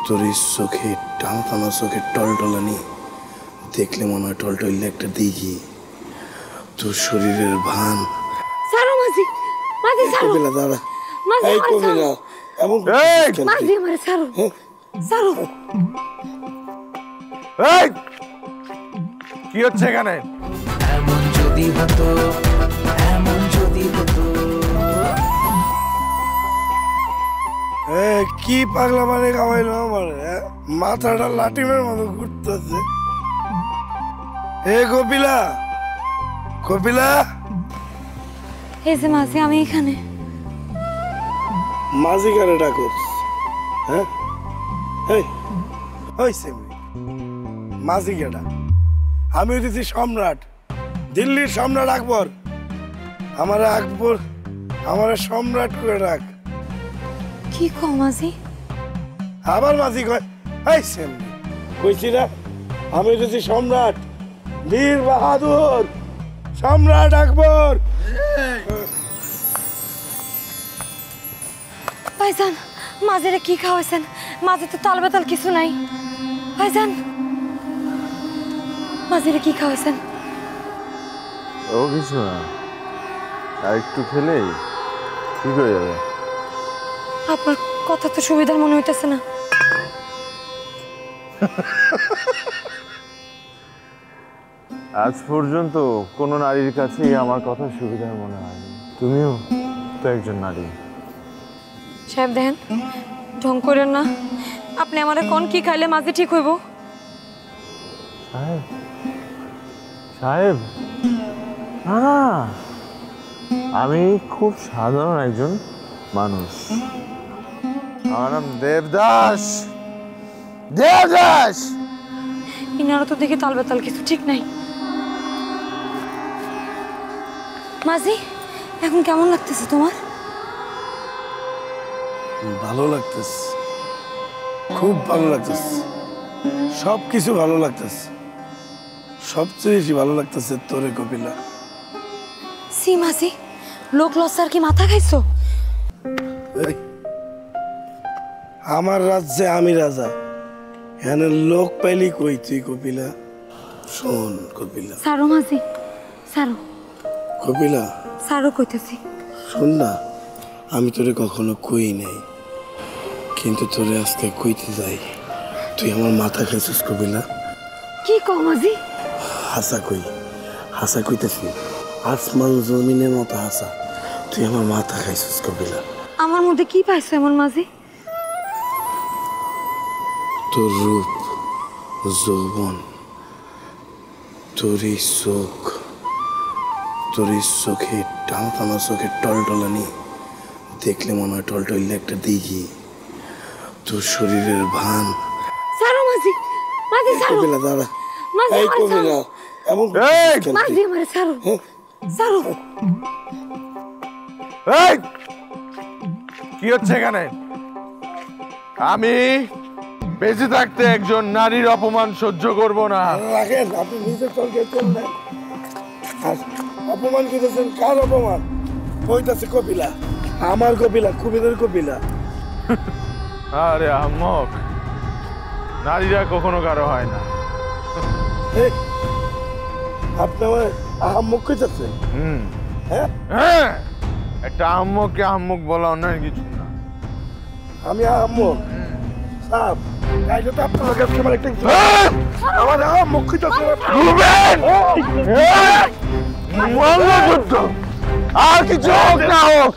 তোর এই চোখে টানা টানা চোখের টলটলানি দেখলে মনে হয় টলটলে একটা দিঘি। তোর শরীরের ভান সারো মাঝি, মাঝি সারো। কপিলা দাঁড়া, মাঝি এই আমারে কপিলা এমন মাঝি আমারে সারো, সারো। এই কি হচ্ছে এখানে? এমন যদি হতো, এমন যদি হতো। কি পাগলা মানে খাওয়াইলো আমার, মাথাটা লাটিমের মতো ঘুরতেছে। কপিলা, কপিলা। এই যে মাঝি, আমি এখানে। মাঝি কারে ডাকছ? হ্যাঁ, মাঝি কেডা? আমি হইতেছি সম্রাট, দিল্লির সম্রাট আকবর। আমার আকবর আমার সম্রাট করে ডাক। কি কও মাঝি? আবার মাঝি কয়? কইছি না আমি হইতেছি সম্রাট, বীর বাহাদুর সম্রাট আকবর। ভাইজান, মাঝিরে কি খাওয়াইছেন? মাঝে তো তাল বেতাল কিছু নাই। ভাইজান, মাঝিরে কি খাওয়াইছেন? ও কিছু না, আর একটু খেলেই ঠিক হয়ে যাবে। আপনার কথা তো সুবিধার মনে হইতেছে না। আজ পর্যন্ত কোনো নারীর কাছেই আমার কথা সুবিধার মনে হয়নি। তুমিও তো একজন নারী। সাহেব দেখেন, ঢং করেন না। আপনি আমারে কোন কি খাইলে মাঝে ঠিক হইব? সাহেব, সাহেব না না, আমি খুব সাধারণ একজন মানুষ। আমার নাম দেবদাস। দেবদাস। ইনারা তো দেখি তাল বেতাল কিছু ঠিক নাই। মাঝি, এখন কেমন লাগতেছে তোমার? ভালো লাগতেছে, খুব ভালো লাগতেছে, সবকিছু ভালো লাগতেছে। সবচেয়ে বেশি ভালো লাগতেছে তোরে কপিলা। সি মাঝি, লোক লজ্জার কি মাথা খাইছো? আমার রাজ্যে আমি রাজা, এখানে লোক পাইলি কই তুই কপিলা? শোন কপিলা। সারো মাঝি, সারো। কপিলা সারো কইতেছি। শোন না, আমি তোরে কখনো কই নাই, কিন্তু তোরে আজকে কইতে যাই। তুই আমার মাথা খাইছিস কপিলা। কি কও মাঝি? হাসা কই, হাসা কইতেছি, আসমান জমিনের মতো হাসা। তুই আমার মাথা খাইছিস কপিলা। আমার মধ্যে কি পাইছো এমন মাঝি? তোর রূপ, যৌবন, তোর এই চোখ, তোর এই চোখে টানা টানা চোখের টলটলানি দেখলে মনে হয় টলটলে একটা দিঘি। তোর শরীরের ভান। সারো মাঝি, মাঝি সারো। কপিলা দাঁড়া, মাঝি এই আমারে কপিলা সারো। এমন মাঝি আমারে সারো, সারো। এই কি হচ্ছে এখানে? আমি বেঁচে থাকতে একজন নারীর অপমান সহ্য করব না। রাখেন, আপনি নিজের চলকে চললেন। অপমান করতেছেন, কার অপমান? কইতাছে কপিলা, আমার কপিলা, কুবিদের কপিলা। আরে আহম্মক, নারীরা কখনো কারো হয় না। আপনি আমার আহাম্মক কইতাছেন? হ্যাঁ, হ্যাঁ, একটা আহম্মককে আহম্মক বলা অন্যায় কিছু না। আমি আহাম্মক সাপ, তাইলে তো আপনার কাছে আমার একটা আমার আহাম্মক কইতাছেন। আর কিছু হোক না হোক,